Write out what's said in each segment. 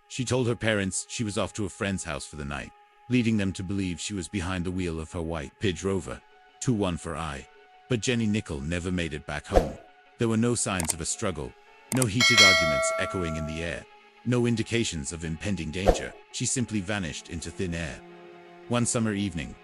She told her parents she was off to a friend's house for the night, leading them to believe she was behind the wheel of her white Pidge Rover, 214i. But Jenny Nicol never made it back home. There were no signs of a struggle, no heated arguments echoing in the air, no indications of impending danger. She simply vanished into thin air. One summer evening,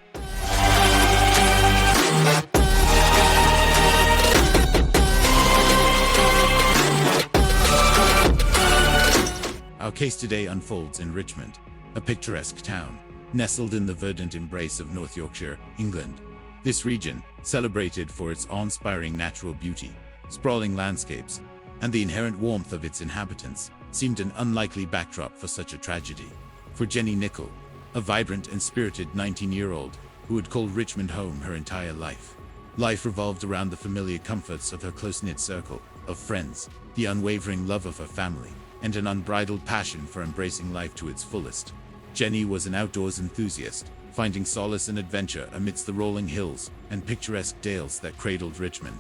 our case today unfolds in Richmond, a picturesque town, nestled in the verdant embrace of North Yorkshire, England. This region, celebrated for its awe-inspiring natural beauty, sprawling landscapes, and the inherent warmth of its inhabitants, seemed an unlikely backdrop for such a tragedy. For Jenny Nicol, a vibrant and spirited 19-year-old who had called Richmond home her entire life. Life revolved around the familiar comforts of her close-knit circle of friends, the unwavering love of her family, and an unbridled passion for embracing life to its fullest. Jenny was an outdoors enthusiast, finding solace and adventure amidst the rolling hills and picturesque dales that cradled Richmond.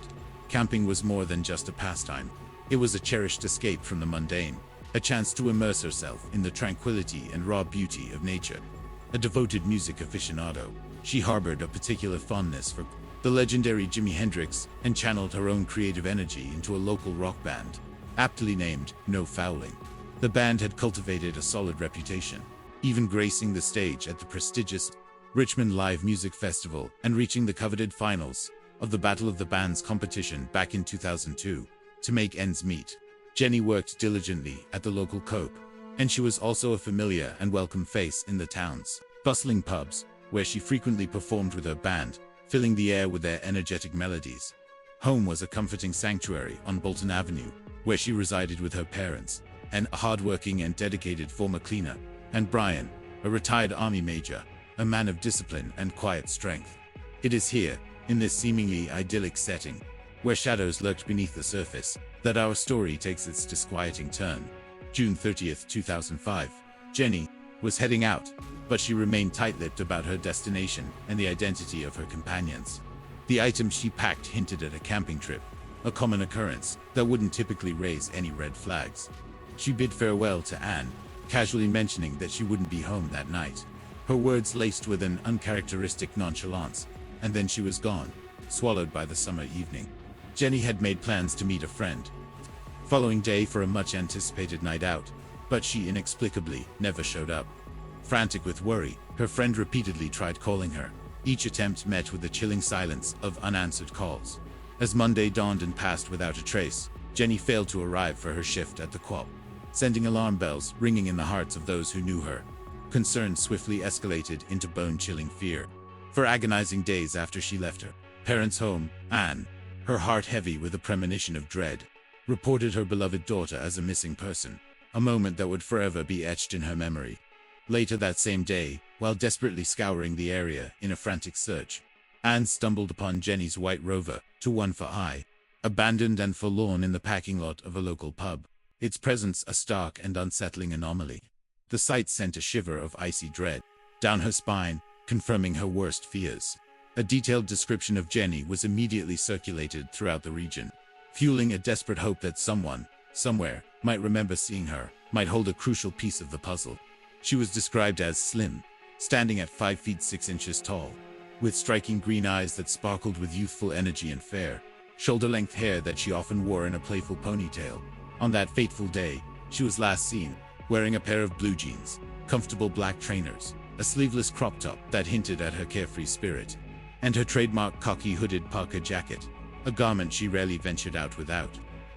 Camping was more than just a pastime. It was a cherished escape from the mundane, a chance to immerse herself in the tranquility and raw beauty of nature. A devoted music aficionado, she harbored a particular fondness for the legendary Jimi Hendrix and channeled her own creative energy into a local rock band, aptly named No Fouling. The band had cultivated a solid reputation, even gracing the stage at the prestigious Richmond Live Music Festival and reaching the coveted finals of the Battle of the Bands competition back in 2002. To make ends meet, Jenny worked diligently at the local Cope, and she was also a familiar and welcome face in the town's bustling pubs, where she frequently performed with her band, filling the air with their energetic melodies. Home was a comforting sanctuary on Bolton Avenue, where she resided with her parents, a hard-working and dedicated former cleaner, and Brian, a retired army major, a man of discipline and quiet strength. It is here, in this seemingly idyllic setting, where shadows lurked beneath the surface, that our story takes its disquieting turn. June 30th, 2005. Jenny was heading out, but she remained tight-lipped about her destination and the identity of her companions. The items she packed hinted at a camping trip, a common occurrence that wouldn't typically raise any red flags. She bid farewell to Anne, casually mentioning that she wouldn't be home that night. Her words laced with an uncharacteristic nonchalance, and then she was gone, swallowed by the summer evening. Jenny had made plans to meet a friend following day for a much-anticipated night out, but she inexplicably never showed up. Frantic with worry, her friend repeatedly tried calling her, each attempt met with the chilling silence of unanswered calls. As Monday dawned and passed without a trace, Jenny failed to arrive for her shift at the co-op, sending alarm bells ringing in the hearts of those who knew her. Concern swiftly escalated into bone-chilling fear. For agonizing days after she left her parents' home, Anne, her heart heavy with a premonition of dread, reported her beloved daughter as a missing person, a moment that would forever be etched in her memory. Later that same day, while desperately scouring the area in a frantic search, Anne stumbled upon Jenny's white Rover, 214i, abandoned and forlorn in the parking lot of a local pub, its presence a stark and unsettling anomaly. The sight sent a shiver of icy dread down her spine, confirming her worst fears. A detailed description of Jenny was immediately circulated throughout the region, fueling a desperate hope that someone, somewhere, might remember seeing her, might hold a crucial piece of the puzzle. She was described as slim, standing at 5 feet 6 inches tall, with striking green eyes that sparkled with youthful energy and fair, shoulder-length hair that she often wore in a playful ponytail. On that fateful day, she was last seen wearing a pair of blue jeans, comfortable black trainers, a sleeveless crop top that hinted at her carefree spirit, and her trademark cocky hooded parka jacket, a garment she rarely ventured out without,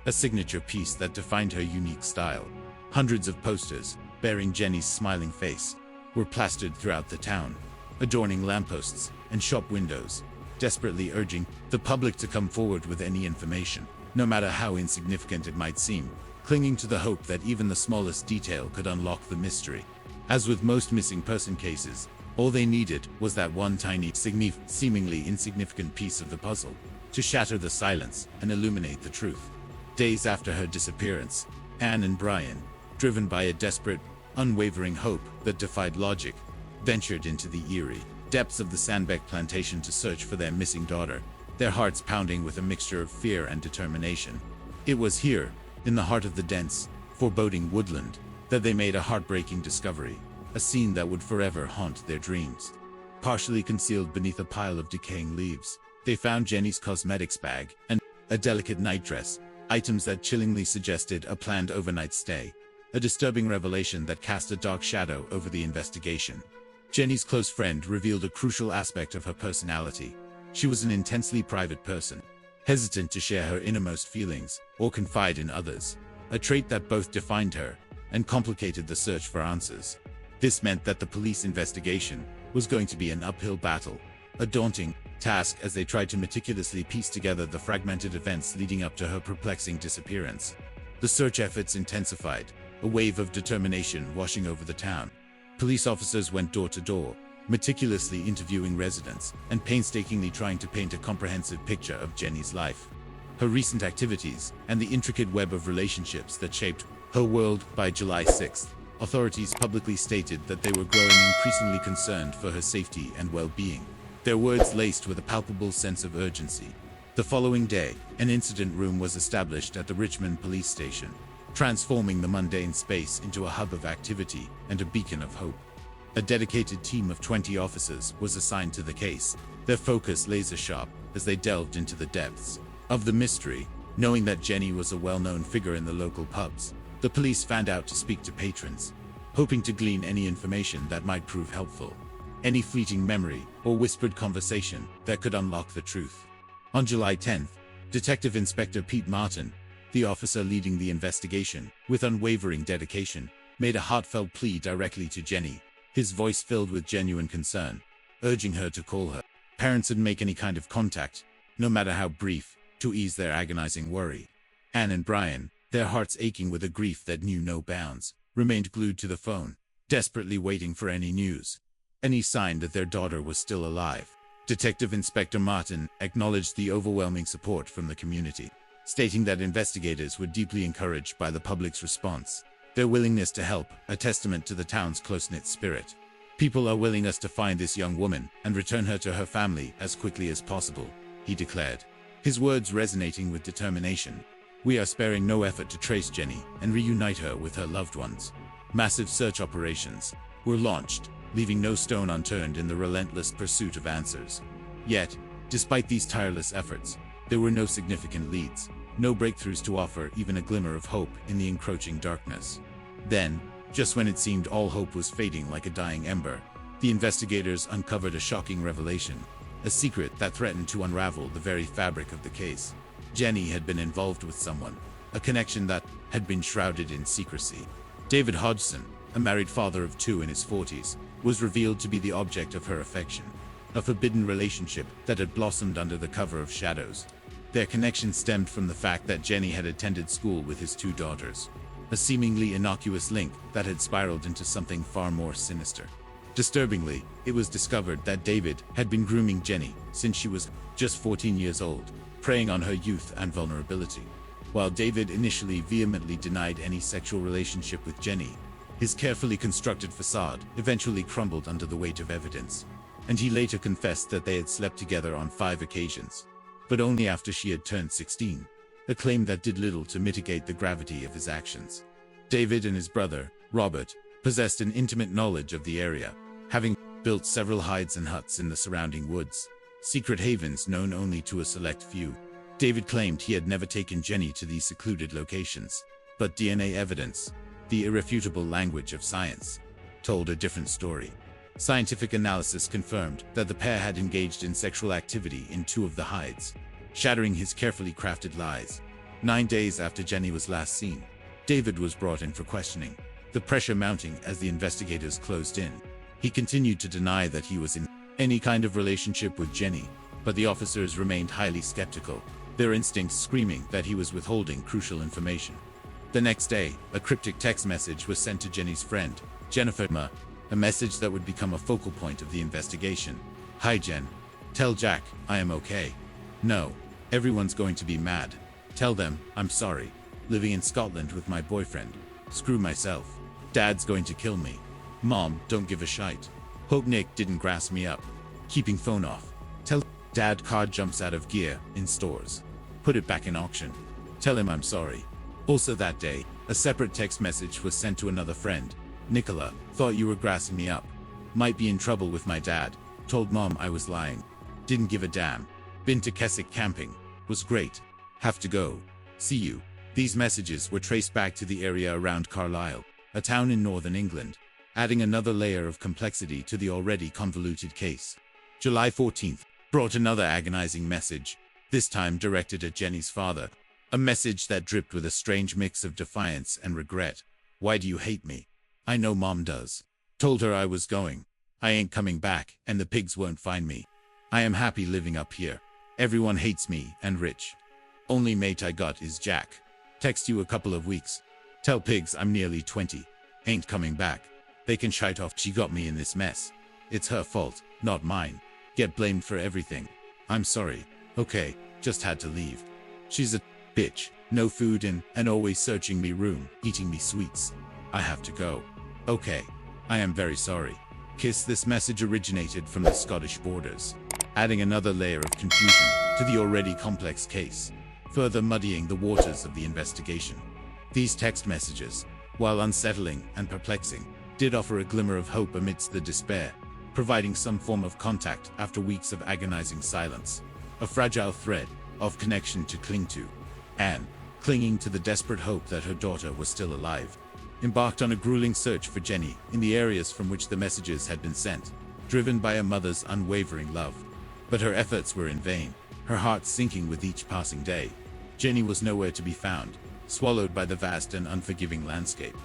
a signature piece that defined her unique style. Hundreds of posters, bearing Jenny's smiling face, were plastered throughout the town, adorning lampposts and shop windows, desperately urging the public to come forward with any information, no matter how insignificant it might seem, clinging to the hope that even the smallest detail could unlock the mystery. As with most missing person cases, all they needed was that one tiny, seemingly insignificant piece of the puzzle to shatter the silence and illuminate the truth. Days after her disappearance, Anne and Brian, driven by a desperate, unwavering hope that defied logic, ventured into the eerie depths of the Sandbeck plantation to search for their missing daughter, their hearts pounding with a mixture of fear and determination. It was here, in the heart of the dense, foreboding woodland, that they made a heartbreaking discovery, a scene that would forever haunt their dreams. Partially concealed beneath a pile of decaying leaves, they found Jenny's cosmetics bag and a delicate nightdress, items that chillingly suggested a planned overnight stay, a disturbing revelation that cast a dark shadow over the investigation. Jenny's close friend revealed a crucial aspect of her personality. She was an intensely private person, hesitant to share her innermost feelings or confide in others, a trait that both defined her and complicated the search for answers. This meant that the police investigation was going to be an uphill battle, a daunting task as they tried to meticulously piece together the fragmented events leading up to her perplexing disappearance. The search efforts intensified, a wave of determination washing over the town. Police officers went door to door, meticulously interviewing residents and painstakingly trying to paint a comprehensive picture of Jenny's life, her recent activities, and the intricate web of relationships that shaped her world. By July 6th, authorities publicly stated that they were growing increasingly concerned for her safety and well-being, their words laced with a palpable sense of urgency. The following day, an incident room was established at the Richmond police station, transforming the mundane space into a hub of activity and a beacon of hope. A dedicated team of 20 officers was assigned to the case, their focus laser-sharp as they delved into the depths of the mystery. Knowing that Jenny was a well-known figure in the local pubs, the police fanned out to speak to patrons, hoping to glean any information that might prove helpful, any fleeting memory or whispered conversation that could unlock the truth. On July 10th, Detective Inspector Pete Martin, the officer leading the investigation, with unwavering dedication, made a heartfelt plea directly to Jenny, his voice filled with genuine concern, urging her to call her parents and make any kind of contact, no matter how brief, to ease their agonizing worry. Anne and Brian, their hearts aching with a grief that knew no bounds, remained glued to the phone, desperately waiting for any news, any sign that their daughter was still alive. Detective Inspector Martin acknowledged the overwhelming support from the community, stating that investigators were deeply encouraged by the public's response, their willingness to help, a testament to the town's close-knit spirit. "People are willing us to find this young woman and return her to her family as quickly as possible," he declared, his words resonating with determination. "We are sparing no effort to trace Jenny and reunite her with her loved ones." Massive search operations were launched, leaving no stone unturned in the relentless pursuit of answers. Yet, despite these tireless efforts, there were no significant leads, no breakthroughs to offer even a glimmer of hope in the encroaching darkness. Then, just when it seemed all hope was fading like a dying ember, the investigators uncovered a shocking revelation, a secret that threatened to unravel the very fabric of the case. Jenny had been involved with someone, a connection that had been shrouded in secrecy. David Hodgson, a married father of 2 in his 40s, was revealed to be the object of her affection, a forbidden relationship that had blossomed under the cover of shadows. Their connection stemmed from the fact that Jenny had attended school with his 2 daughters, a seemingly innocuous link that had spiraled into something far more sinister. Disturbingly, it was discovered that David had been grooming Jenny since she was just 14 years old, preying on her youth and vulnerability. While David initially vehemently denied any sexual relationship with Jenny, his carefully constructed facade eventually crumbled under the weight of evidence, and he later confessed that they had slept together on 5 occasions, but only after she had turned 16, a claim that did little to mitigate the gravity of his actions. David and his brother, Robert, possessed an intimate knowledge of the area, having built several hides and huts in the surrounding woods, secret havens known only to a select few. David claimed he had never taken Jenny to these secluded locations, but DNA evidence, the irrefutable language of science, told a different story. Scientific analysis confirmed that the pair had engaged in sexual activity in 2 of the hides, shattering his carefully crafted lies. 9 days after Jenny was last seen, David was brought in for questioning, the pressure mounting as the investigators closed in. He continued to deny that he was in any kind of relationship with Jenny, but the officers remained highly skeptical, their instincts screaming that he was withholding crucial information. The next day, a cryptic text message was sent to Jenny's friend, Jennifer, a message that would become a focal point of the investigation. "Hi Jen. Tell Jack I am okay. No, everyone's going to be mad. Tell them I'm sorry. Living in Scotland with my boyfriend. Screw myself. Dad's going to kill me. Mom, don't give a shite. Hope Nick didn't grass me up. Keeping phone off. Tell Dad car jumps out of gear in stores. Put it back in auction. Tell him I'm sorry. Also that day, a separate text message was sent to another friend. Nicola, thought you were grassing me up. Might be in trouble with my dad. Told mom I was lying. Didn't give a damn. Been to Keswick camping. Was great. Have to go. See you. These messages were traced back to the area around Carlisle, a town in northern England, adding another layer of complexity to the already convoluted case. July 14th brought another agonizing message, this time directed at Jenny's father. A message that dripped with a strange mix of defiance and regret. Why do you hate me? I know mom does. Told her I was going. I ain't coming back, and the pigs won't find me. I am happy living up here. Everyone hates me and Rich. Only mate I got is Jack. Text you a couple of weeks. Tell pigs I'm nearly 20. Ain't coming back. They can shite off. She got me in this mess. It's her fault, not mine. Get blamed for everything. I'm sorry. Okay, just had to leave. She's a bitch. No food in, and always searching me room, eating me sweets. I have to go. Okay. I am very sorry. Kiss. This message originated from the Scottish borders, adding another layer of confusion to the already complex case, further muddying the waters of the investigation. These text messages, while unsettling and perplexing, did offer a glimmer of hope amidst the despair, providing some form of contact after weeks of agonizing silence, a fragile thread of connection to cling to. Anne, clinging to the desperate hope that her daughter was still alive, embarked on a grueling search for Jenny in the areas from which the messages had been sent, driven by a mother's unwavering love. But her efforts were in vain, her heart sinking with each passing day. Jenny was nowhere to be found, swallowed by the vast and unforgiving landscape.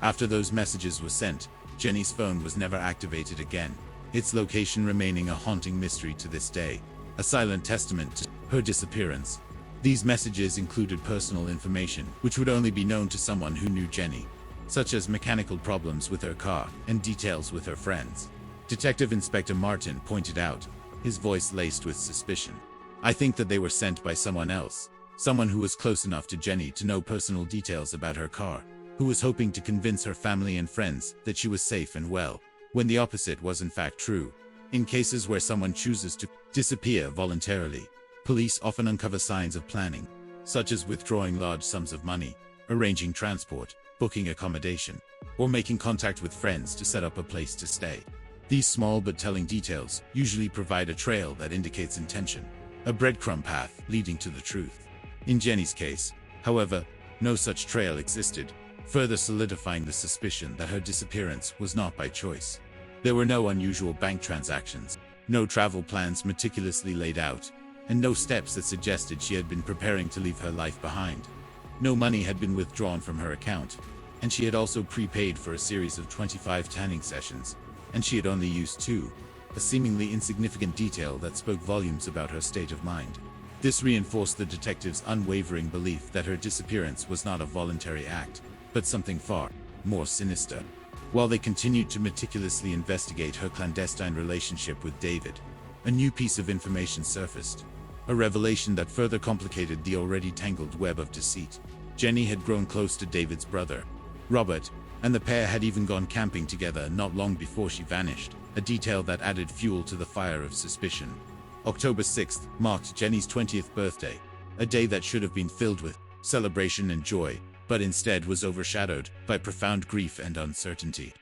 After those messages were sent, Jenny's phone was never activated again, its location remaining a haunting mystery to this day, a silent testament to her disappearance. These messages included personal information which would only be known to someone who knew Jenny, such as mechanical problems with her car and details with her friends. Detective Inspector Martin pointed out, his voice laced with suspicion. I think that they were sent by someone else, someone who was close enough to Jenny to know personal details about her car, who was hoping to convince her family and friends that she was safe and well, when the opposite was in fact true. In cases where someone chooses to disappear voluntarily, police often uncover signs of planning, such as withdrawing large sums of money, arranging transport, booking accommodation, or making contact with friends to set up a place to stay. These small but telling details usually provide a trail that indicates intention, a breadcrumb path leading to the truth. In Jenny's case, however, no such trail existed, further solidifying the suspicion that her disappearance was not by choice. There were no unusual bank transactions, no travel plans meticulously laid out, and no steps that suggested she had been preparing to leave her life behind. No money had been withdrawn from her account, and she had also prepaid for a series of 25 tanning sessions, and she had only used 2, a seemingly insignificant detail that spoke volumes about her state of mind. This reinforced the detective's unwavering belief that her disappearance was not a voluntary act, but something far more sinister. While they continued to meticulously investigate her clandestine relationship with David, a new piece of information surfaced, a revelation that further complicated the already tangled web of deceit. Jenny had grown close to David's brother, Robert, and the pair had even gone camping together not long before she vanished, a detail that added fuel to the fire of suspicion. October 6th marked Jenny's 20th birthday, a day that should have been filled with celebration and joy, but instead was overshadowed by profound grief and uncertainty.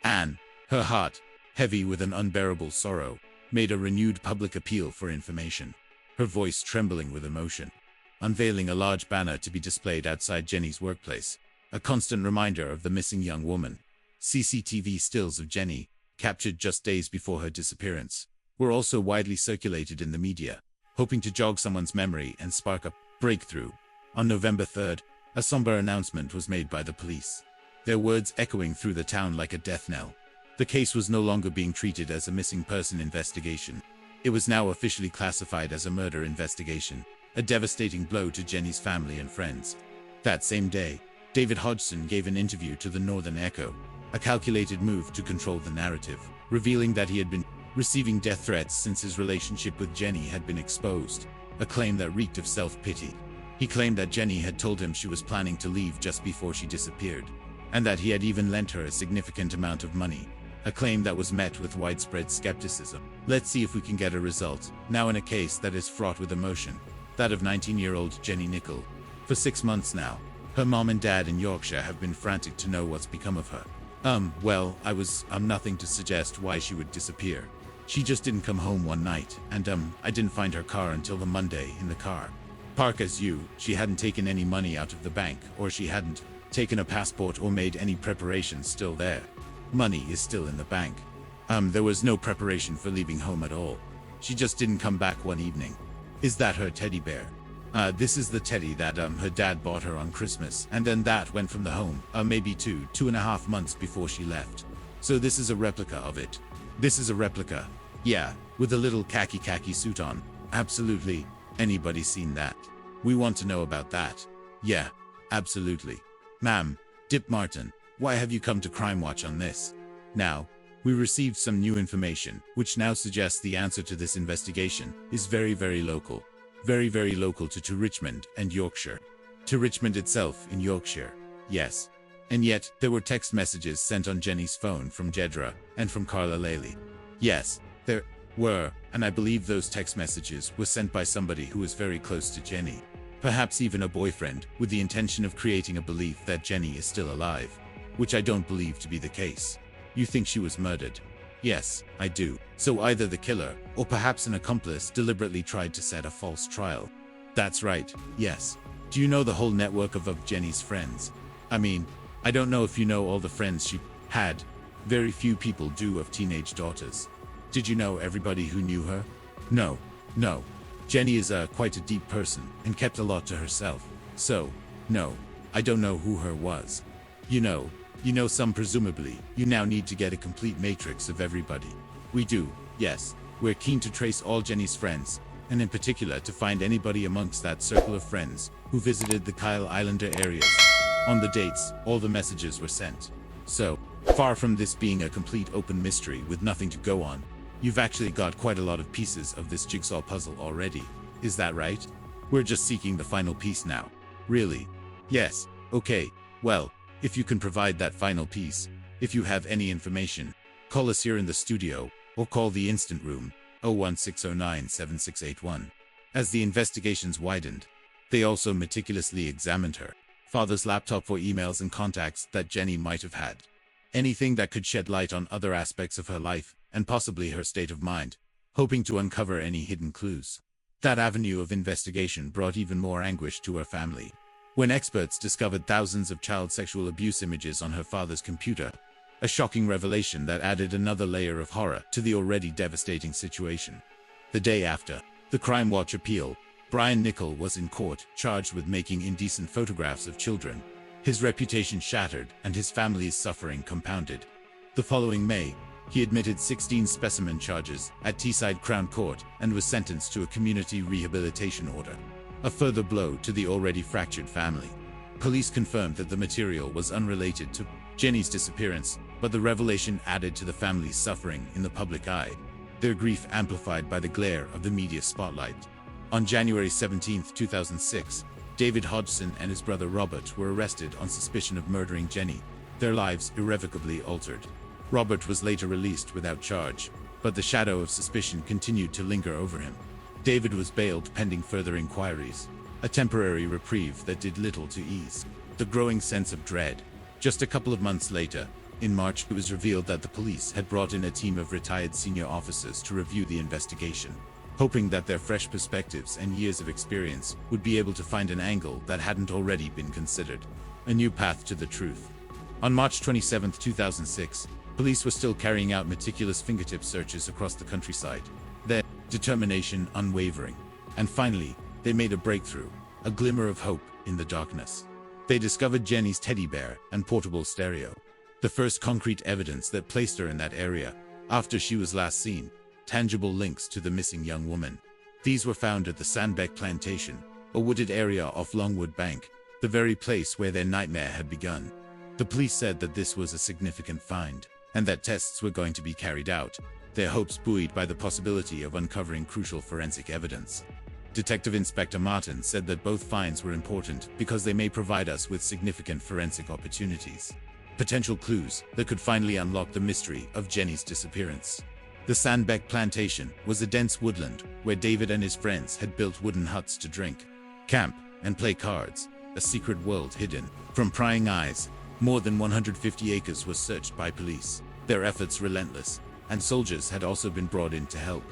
Anne, her heart heavy with an unbearable sorrow, made a renewed public appeal for information, her voice trembling with emotion, unveiling a large banner to be displayed outside Jenny's workplace, a constant reminder of the missing young woman. CCTV stills of Jenny, captured just days before her disappearance, were also widely circulated in the media, hoping to jog someone's memory and spark a breakthrough. On November 3rd, a somber announcement was made by the police, their words echoing through the town like a death knell. The case was no longer being treated as a missing person investigation. It was now officially classified as a murder investigation, a devastating blow to Jenny's family and friends. That same day, David Hodgson gave an interview to the Northern Echo, a calculated move to control the narrative, revealing that he had been receiving death threats since his relationship with Jenny had been exposed, a claim that reeked of self-pity. He claimed that Jenny had told him she was planning to leave just before she disappeared, and that he had even lent her a significant amount of money, a claim that was met with widespread skepticism. Let's see if we can get a result, now in a case that is fraught with emotion, that of 19-year-old Jenny Nicol. For 6 months now, Her mom and dad in Yorkshire have been frantic to know what's become of her. Well, nothing to suggest why she would disappear. She just didn't come home one night, and I didn't find her car until the Monday in the car park as you. She hadn't taken any money out of the bank, or she hadn't taken a passport or made any preparations. Still there. Money is still in the bank. There was no preparation for leaving home at all. She just didn't come back one evening. Is that her teddy bear? This is the teddy that her dad bought her on Christmas, and then that went from the home, maybe 2.5 months before she left. So this is a replica of it. This is a replica. Yeah, with a little khaki suit on. Absolutely. Anybody seen that? We want to know about that. Yeah, absolutely. Ma'am, Dip Martin, why have you come to Crime Watch on this? Now, we received some new information, which now suggests the answer to this investigation is very, very local. Very, very local to Richmond and Yorkshire. To Richmond itself in Yorkshire. Yes. And yet, there were text messages sent on Jenny's phone from Jedra and from Carla Laley. Yes, there were, and I believe those text messages were sent by somebody who was very close to Jenny. Perhaps even a boyfriend, with the intention of creating a belief that Jenny is still alive. Which I don't believe to be the case. You think she was murdered? Yes, I do. So either the killer, or perhaps an accomplice, deliberately tried to set a false trial. That's right, yes. Do you know the whole network of Jenny's friends? I mean, I don't know if you know all the friends she had. Very few people do of teenage daughters. Did you know everybody who knew her? No. Jenny is quite a deep person, and kept a lot to herself. So, no, I don't know who her was. You know some presumably. You now need to get a complete matrix of everybody. We do, yes. We're keen to trace all Jenny's friends, and in particular to find anybody amongst that circle of friends who visited the Kyle Islander areas. On the dates, all the messages were sent. So, far from this being a complete open mystery with nothing to go on, you've actually got quite a lot of pieces of this jigsaw puzzle already. Is that right? We're just seeking the final piece now. Really? Yes. Okay. Well, if you can provide that final piece, if you have any information, call us here in the studio, or call the instant room, 016097681. As the investigations widened, they also meticulously examined her father's laptop for emails and contacts that Jenny might have had. Anything that could shed light on other aspects of her life, and possibly her state of mind, hoping to uncover any hidden clues. That avenue of investigation brought even more anguish to her family. When experts discovered thousands of child sexual abuse images on her father's computer, a shocking revelation that added another layer of horror to the already devastating situation. The day after the Crime Watch appeal, Brian Nichol was in court, charged with making indecent photographs of children. His reputation shattered and his family's suffering compounded. The following May, he admitted 16 specimen charges at Teesside Crown Court and was sentenced to a community rehabilitation order. A further blow to the already fractured family. Police confirmed that the material was unrelated to Jenny's disappearance, but the revelation added to the family's suffering in the public eye, their grief amplified by the glare of the media spotlight. On January 17, 2006, David Hodgson and his brother Robert were arrested on suspicion of murdering Jenny, their lives irrevocably altered. Robert was later released without charge, but the shadow of suspicion continued to linger over him. David was bailed pending further inquiries, a temporary reprieve that did little to ease the growing sense of dread. Just a couple of months later, in March, it was revealed that the police had brought in a team of retired senior officers to review the investigation, hoping that their fresh perspectives and years of experience would be able to find an angle that hadn't already been considered, a new path to the truth. On March 27, 2006, police were still carrying out meticulous fingertip searches across the countryside, their determination unwavering. And finally, they made a breakthrough, a glimmer of hope in the darkness. They discovered Jenny's teddy bear and portable stereo, the first concrete evidence that placed her in that area after she was last seen, tangible links to the missing young woman. These were found at the Sandbeck Plantation, a wooded area off Longwood Bank, the very place where their nightmare had begun. The police said that this was a significant find, and that tests were going to be carried out, their hopes buoyed by the possibility of uncovering crucial forensic evidence. Detective Inspector Martin said that both finds were important because they may provide us with significant forensic opportunities, potential clues that could finally unlock the mystery of Jenny's disappearance. The Sandbeck Plantation was a dense woodland where David and his friends had built wooden huts to drink, camp, and play cards. a secret world hidden from prying eyes. More than 150 acres was searched by police, their efforts relentless, and soldiers had also been brought in to help,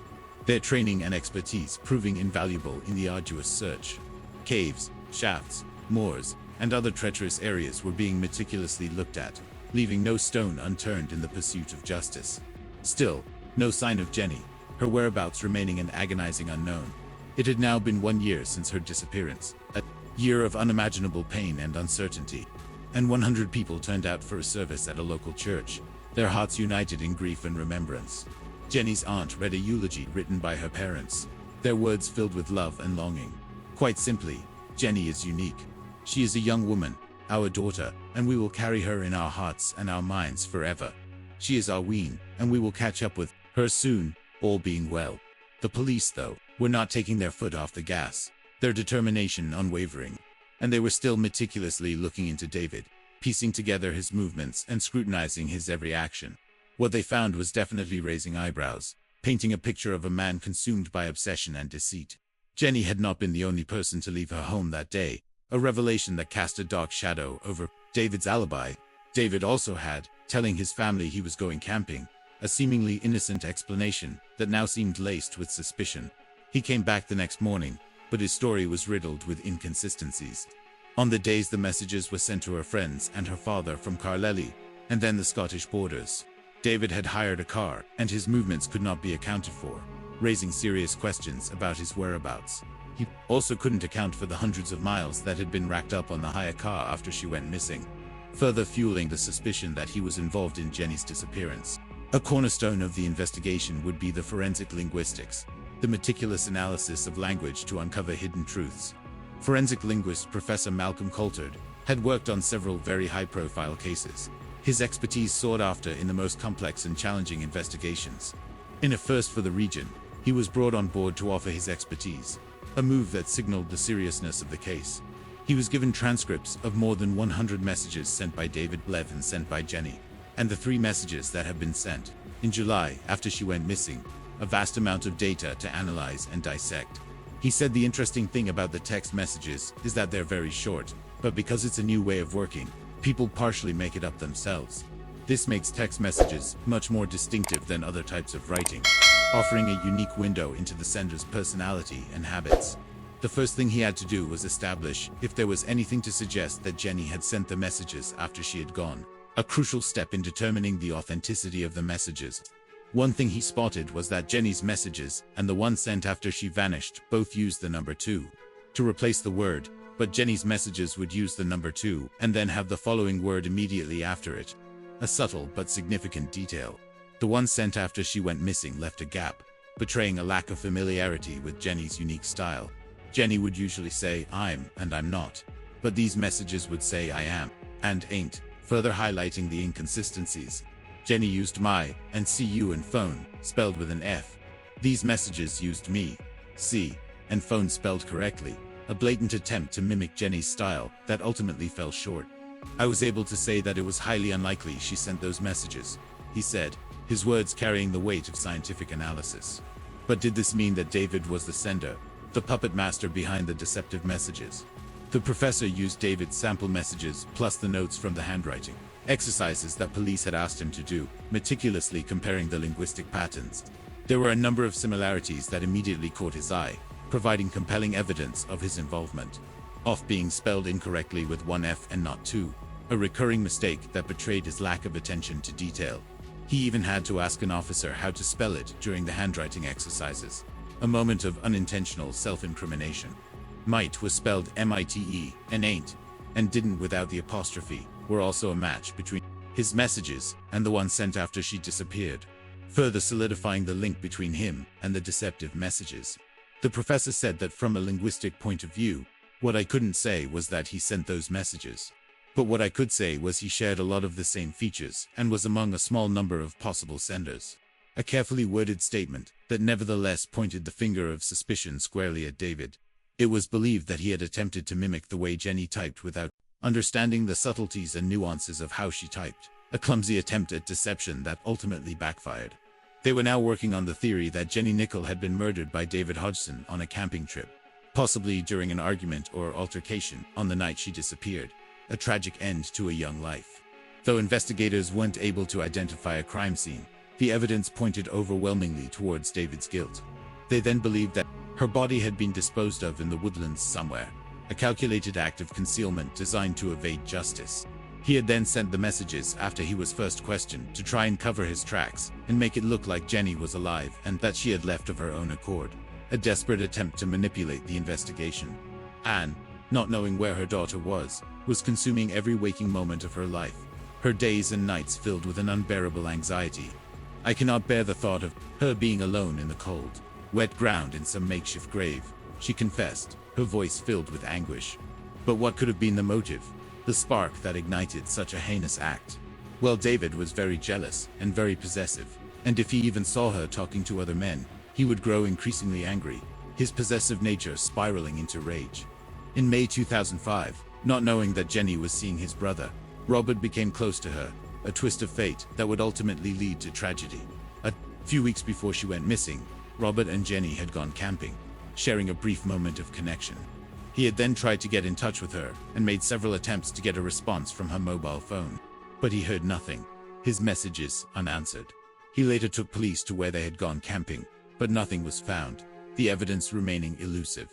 their training and expertise proving invaluable in the arduous search. Caves, shafts, moors, and other treacherous areas were being meticulously looked at, leaving no stone unturned in the pursuit of justice. Still, no sign of Jenny, her whereabouts remaining an agonizing unknown. It had now been 1 year since her disappearance, a year of unimaginable pain and uncertainty, and 100 people turned out for a service at a local church, their hearts united in grief and remembrance. Jenny's aunt read a eulogy written by her parents, their words filled with love and longing. Quite simply, Jenny is unique. She is a young woman, our daughter, and we will carry her in our hearts and our minds forever. She is our Ween, and we will catch up with her soon, all being well. The police, though, were not taking their foot off the gas, their determination unwavering, and they were still meticulously looking into David, piecing together his movements and scrutinizing his every action. What they found was definitely raising eyebrows, painting a picture of a man consumed by obsession and deceit. Jenny had not been the only person to leave her home that day, a revelation that cast a dark shadow over David's alibi. David also had, telling his family he was going camping, a seemingly innocent explanation that now seemed laced with suspicion. He came back the next morning, but his story was riddled with inconsistencies. On the days the messages were sent to her friends and her father from Carlelli, and then the Scottish borders, David had hired a car, and his movements could not be accounted for, raising serious questions about his whereabouts. He also couldn't account for the hundreds of miles that had been racked up on the hire car after she went missing, further fueling the suspicion that he was involved in Jenny's disappearance. A cornerstone of the investigation would be the forensic linguistics, the meticulous analysis of language to uncover hidden truths. Forensic linguist Professor Malcolm Coulthard had worked on several very high-profile cases, his expertise sought after in the most complex and challenging investigations. In a first for the region, he was brought on board to offer his expertise, a move that signaled the seriousness of the case. He was given transcripts of more than 100 messages sent by David Lev and sent by Jenny, and the 3 messages that have been sent, in July after she went missing, a vast amount of data to analyze and dissect. He said the interesting thing about the text messages is that they're very short, but because it's a new way of working, people partially make it up themselves. This makes text messages much more distinctive than other types of writing, offering a unique window into the sender's personality and habits. The first thing he had to do was establish if there was anything to suggest that Jenny had sent the messages after she had gone, a crucial step in determining the authenticity of the messages. One thing he spotted was that Jenny's messages and the one sent after she vanished both used the number 2 to replace the word, but Jenny's messages would use the number 2 and then have the following word immediately after it. A subtle but significant detail. The one sent after she went missing left a gap, betraying a lack of familiarity with Jenny's unique style. Jenny would usually say I'm and I'm not, but these messages would say I am and ain't, further highlighting the inconsistencies. Jenny used my and cu and phone, spelled with an F. These messages used me, C, and phone spelled correctly, a blatant attempt to mimic Jenny's style that ultimately fell short. I was able to say that it was highly unlikely she sent those messages, he said, his words carrying the weight of scientific analysis. But did this mean that David was the sender, the puppet master behind the deceptive messages? The professor used David's sample messages plus the notes from the handwriting exercises that police had asked him to do, meticulously comparing the linguistic patterns. There were a number of similarities that immediately caught his eye, providing compelling evidence of his involvement. Off being spelled incorrectly with one F and not 2, a recurring mistake that betrayed his lack of attention to detail. He even had to ask an officer how to spell it during the handwriting exercises, a moment of unintentional self-incrimination. Might was spelled M-I-T-E, and ain't, and didn't without the apostrophe, were also a match between his messages and the one sent after she disappeared, further solidifying the link between him and the deceptive messages. The professor said that from a linguistic point of view, what I couldn't say was that he sent those messages. But what I could say was he shared a lot of the same features and was among a small number of possible senders. A carefully worded statement that nevertheless pointed the finger of suspicion squarely at David. It was believed that he had attempted to mimic the way Jenny typed without understanding the subtleties and nuances of how she typed, a clumsy attempt at deception that ultimately backfired. They were now working on the theory that Jenny Nicol had been murdered by David Hodgson on a camping trip. possibly during an argument or altercation on the night she disappeared, a tragic end to a young life. Though investigators weren't able to identify a crime scene, the evidence pointed overwhelmingly towards David's guilt. They then believed that her body had been disposed of in the woodlands somewhere, a calculated act of concealment designed to evade justice. He had then sent the messages after he was first questioned to try and cover his tracks and make it look like Jenny was alive and that she had left of her own accord, a desperate attempt to manipulate the investigation. Anne, not knowing where her daughter was consuming every waking moment of her life, her days and nights filled with an unbearable anxiety. "I cannot bear the thought of her being alone in the cold, wet ground in some makeshift grave," she confessed, her voice filled with anguish. But what could have been the motive, the spark that ignited such a heinous act? Well, David was very jealous and very possessive, and if he even saw her talking to other men, he would grow increasingly angry, his possessive nature spiraling into rage. In May 2005, not knowing that Jenny was seeing his brother, Robert became close to her, a twist of fate that would ultimately lead to tragedy. A few weeks before she went missing, Robert and Jenny had gone camping, sharing a brief moment of connection. He had then tried to get in touch with her and made several attempts to get a response from her mobile phone, but he heard nothing, his messages unanswered. He later took police to where they had gone camping, but nothing was found, the evidence remaining elusive.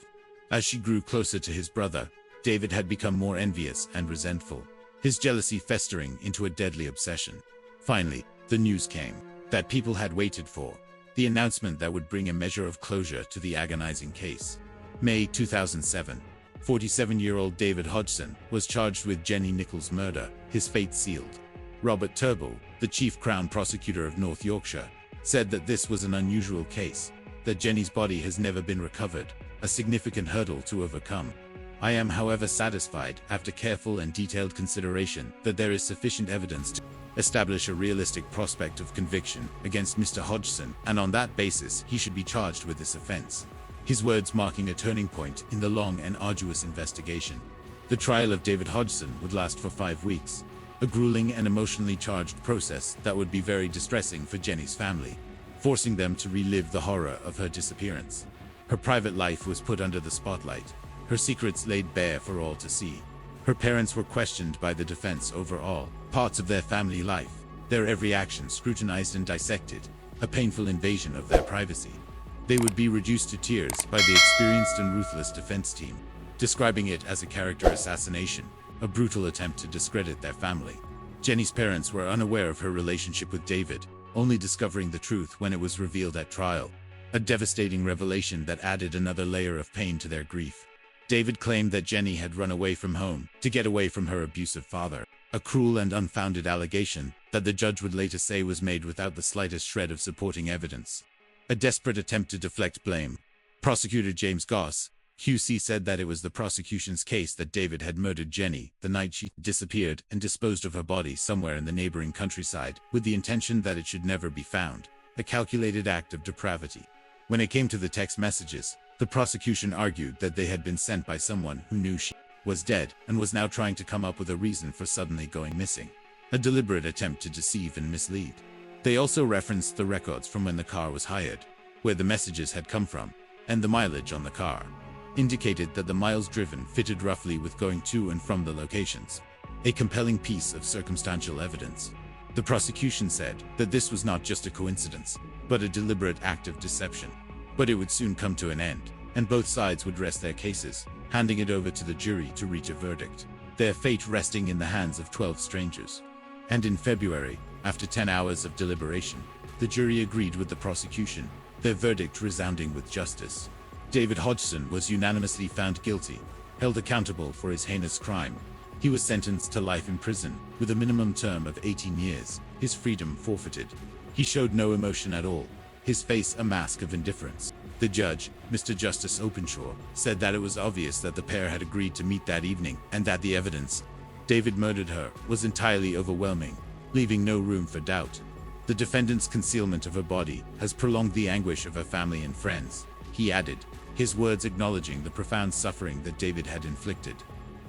As she grew closer to his brother, David had become more envious and resentful, his jealousy festering into a deadly obsession. Finally, the news came that people had waited for, the announcement that would bring a measure of closure to the agonizing case. May 2007, 47-year-old David Hodgson was charged with Jenny Nichols' murder, his fate sealed. Robert Turnbull, the chief Crown prosecutor of North Yorkshire, said that this was an unusual case, that Jenny's body has never been recovered, a significant hurdle to overcome. "I am, however, satisfied, after careful and detailed consideration, that there is sufficient evidence to establish a realistic prospect of conviction against Mr. Hodgson, and on that basis he should be charged with this offense." His words marking a turning point in the long and arduous investigation. The trial of David Hodgson would last for 5 weeks, a grueling and emotionally charged process that would be very distressing for Jenny's family, forcing them to relive the horror of her disappearance. Her private life was put under the spotlight, her secrets laid bare for all to see. Her parents were questioned by the defense over all parts of their family life, their every action scrutinized and dissected, a painful invasion of their privacy. They would be reduced to tears by the experienced and ruthless defense team, describing it as a character assassination, a brutal attempt to discredit their family. Jenny's parents were unaware of her relationship with David, only discovering the truth when it was revealed at trial, a devastating revelation that added another layer of pain to their grief. David claimed that Jenny had run away from home to get away from her abusive father, a cruel and unfounded allegation that the judge would later say was made without the slightest shred of supporting evidence. A desperate attempt to deflect blame. Prosecutor James Goss, QC, said that it was the prosecution's case that David had murdered Jenny the night she disappeared and disposed of her body somewhere in the neighboring countryside, with the intention that it should never be found, a calculated act of depravity. When it came to the text messages, the prosecution argued that they had been sent by someone who knew she was dead and was now trying to come up with a reason for suddenly going missing, a deliberate attempt to deceive and mislead. They also referenced the records from when the car was hired, where the messages had come from, and the mileage on the car indicated that the miles driven fitted roughly with going to and from the locations, a compelling piece of circumstantial evidence. The prosecution said that this was not just a coincidence, but a deliberate act of deception. But it would soon come to an end, and both sides would rest their cases, handing it over to the jury to reach a verdict, their fate resting in the hands of 12 strangers. And in February, after 10 hours of deliberation, the jury agreed with the prosecution, their verdict resounding with justice. David Hodgson was unanimously found guilty, held accountable for his heinous crime. He was sentenced to life in prison, with a minimum term of 18 years, his freedom forfeited. He showed no emotion at all, his face a mask of indifference. The judge, Mr. Justice Openshaw, said that it was obvious that the pair had agreed to meet that evening, and that the evidence David murdered her was entirely overwhelming, leaving no room for doubt. The defendant's concealment of her body has prolonged the anguish of her family and friends, he added, his words acknowledging the profound suffering that David had inflicted.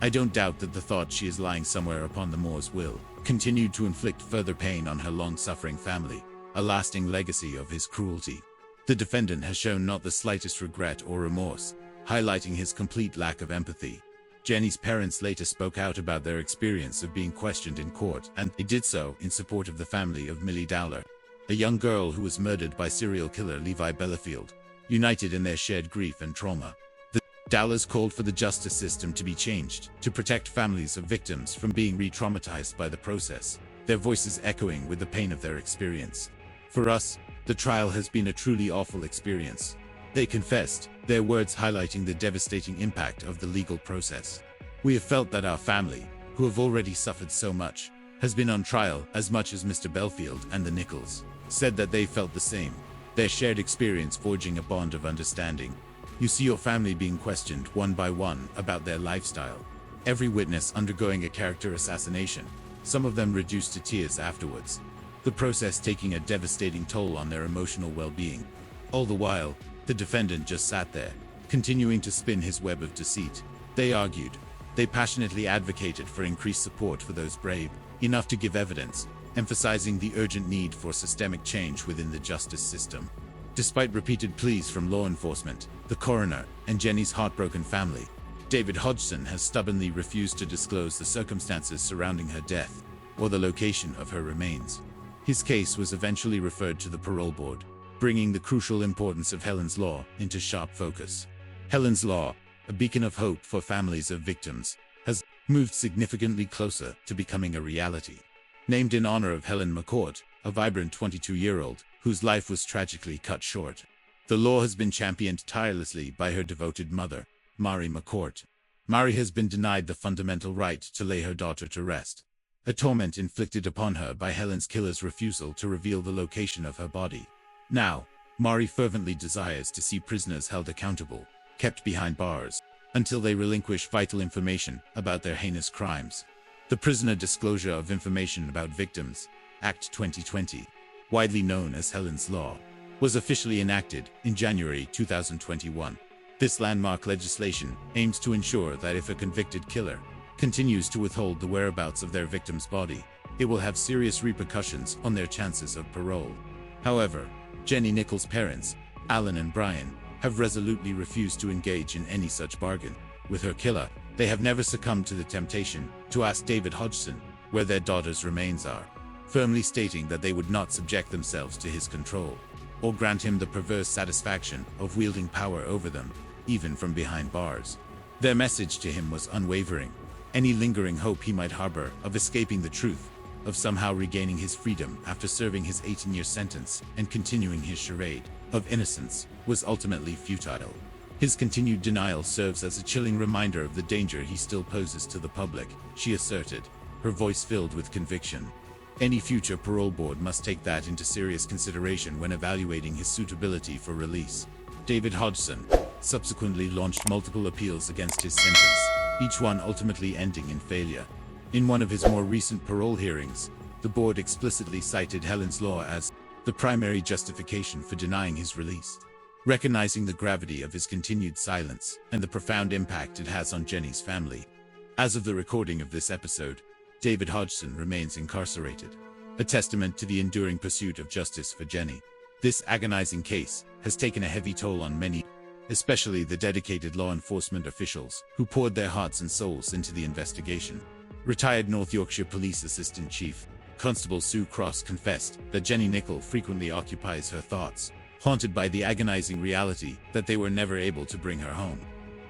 I don't doubt that the thought she is lying somewhere upon the moors will continue to inflict further pain on her long-suffering family, a lasting legacy of his cruelty. The defendant has shown not the slightest regret or remorse, highlighting his complete lack of empathy. Jenny's parents later spoke out about their experience of being questioned in court, and they did so in support of the family of Millie Dowler, a young girl who was murdered by serial killer Levi Bellafield. United in their shared grief and trauma, the Dowlers called for the justice system to be changed to protect families of victims from being re-traumatized by the process, their voices echoing with the pain of their experience. For us, the trial has been a truly awful experience, they confessed, their words highlighting the devastating impact of the legal process. We have felt that our family, who have already suffered so much, has been on trial as much as Mr. Belfield and the Nichols said that they felt the same, their shared experience forging a bond of understanding. You see your family being questioned one by one about their lifestyle, every witness undergoing a character assassination, some of them reduced to tears afterwards, the process taking a devastating toll on their emotional well-being. All the while, the defendant just sat there, continuing to spin his web of deceit. They argued. They passionately advocated for increased support for those brave enough to give evidence, emphasizing the urgent need for systemic change within the justice system. Despite repeated pleas from law enforcement, the coroner, and Jenny's heartbroken family, David Hodgson has stubbornly refused to disclose the circumstances surrounding her death or the location of her remains. His case was eventually referred to the parole board, bringing the crucial importance of Helen's Law into sharp focus. Helen's Law, a beacon of hope for families of victims, has moved significantly closer to becoming a reality. Named in honor of Helen McCourt, a vibrant 22-year-old whose life was tragically cut short, the law has been championed tirelessly by her devoted mother, Mari McCourt. Mari has been denied the fundamental right to lay her daughter to rest, a torment inflicted upon her by Helen's killer's refusal to reveal the location of her body. Now, Mari fervently desires to see prisoners held accountable, kept behind bars, until they relinquish vital information about their heinous crimes. The Prisoner Disclosure of Information about Victims, Act 2020, widely known as Helen's Law, was officially enacted in January 2021. This landmark legislation aims to ensure that if a convicted killer continues to withhold the whereabouts of their victim's body, it will have serious repercussions on their chances of parole. However, Jenny Nichols' parents, Alan and Brian, have resolutely refused to engage in any such bargain with her killer. They have never succumbed to the temptation to ask David Hodgson where their daughter's remains are, firmly stating that they would not subject themselves to his control or grant him the perverse satisfaction of wielding power over them, even from behind bars. Their message to him was unwavering. Any lingering hope he might harbor of escaping the truth, of somehow regaining his freedom after serving his 18-year sentence and continuing his charade of innocence, was ultimately futile. His continued denial serves as a chilling reminder of the danger he still poses to the public, she asserted, her voice filled with conviction. Any future parole board must take that into serious consideration when evaluating his suitability for release. David Hodgson subsequently launched multiple appeals against his sentence, each one ultimately ending in failure. In one of his more recent parole hearings, the board explicitly cited Helen's Law as the primary justification for denying his release, recognizing the gravity of his continued silence and the profound impact it has on Jenny's family. As of the recording of this episode, David Hodgson remains incarcerated, a testament to the enduring pursuit of justice for Jenny. This agonizing case has taken a heavy toll on many, especially the dedicated law enforcement officials who poured their hearts and souls into the investigation. Retired North Yorkshire Police Assistant Chief Constable Sue Cross confessed that Jenny Nichols frequently occupies her thoughts, haunted by the agonizing reality that they were never able to bring her home.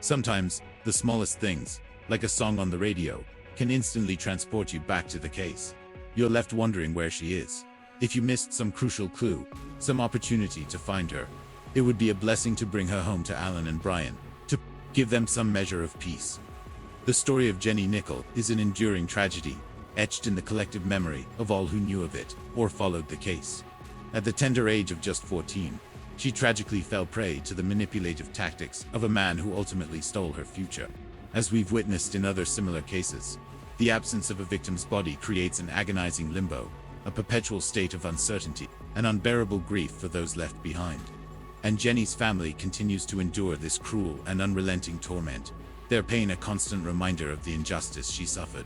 Sometimes, the smallest things, like a song on the radio, can instantly transport you back to the case. You're left wondering where she is. If you missed some crucial clue, some opportunity to find her, it would be a blessing to bring her home to Alan and Brian, to give them some measure of peace. The story of Jenny Nichols is an enduring tragedy, etched in the collective memory of all who knew of it or followed the case. At the tender age of just 14, she tragically fell prey to the manipulative tactics of a man who ultimately stole her future. As we've witnessed in other similar cases, the absence of a victim's body creates an agonizing limbo, a perpetual state of uncertainty, and unbearable grief for those left behind. And Jenny's family continues to endure this cruel and unrelenting torment, their pain a constant reminder of the injustice she suffered.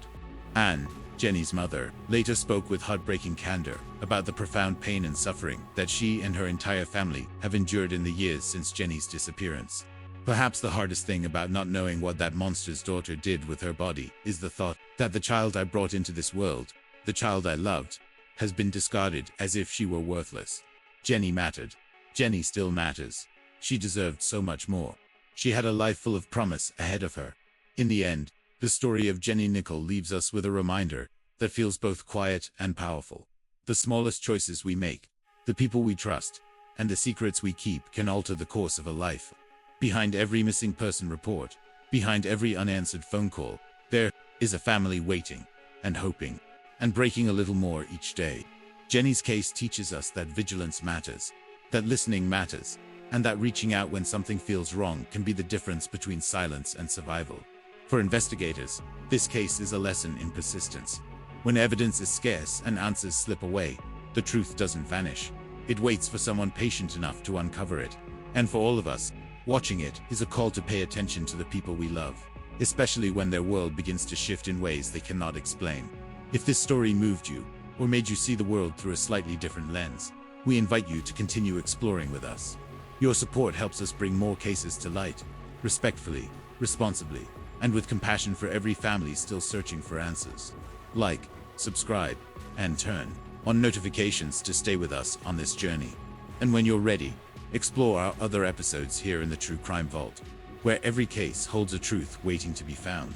Anne, Jenny's mother, later spoke with heartbreaking candor about the profound pain and suffering that she and her entire family have endured in the years since Jenny's disappearance. Perhaps the hardest thing about not knowing what that monster's daughter did with her body is the thought that the child I brought into this world, the child I loved, has been discarded as if she were worthless. Jenny mattered. Jenny still matters. She deserved so much more. She had a life full of promise ahead of her. In the end, the story of Jenny Nicol leaves us with a reminder that feels both quiet and powerful. The smallest choices we make, the people we trust, and the secrets we keep can alter the course of a life. Behind every missing person report, behind every unanswered phone call, there is a family waiting and hoping and breaking a little more each day. Jenny's case teaches us that vigilance matters, that listening matters, and that reaching out when something feels wrong can be the difference between silence and survival. For investigators, this case is a lesson in persistence. When evidence is scarce and answers slip away, the truth doesn't vanish. It waits for someone patient enough to uncover it. And for all of us, watching it is a call to pay attention to the people we love, especially when their world begins to shift in ways they cannot explain. If this story moved you, or made you see the world through a slightly different lens, we invite you to continue exploring with us. Your support helps us bring more cases to light, respectfully, responsibly, and with compassion for every family still searching for answers. Like, subscribe, and turn on notifications to stay with us on this journey. And when you're ready, explore our other episodes here in the True Crime Vault, where every case holds a truth waiting to be found.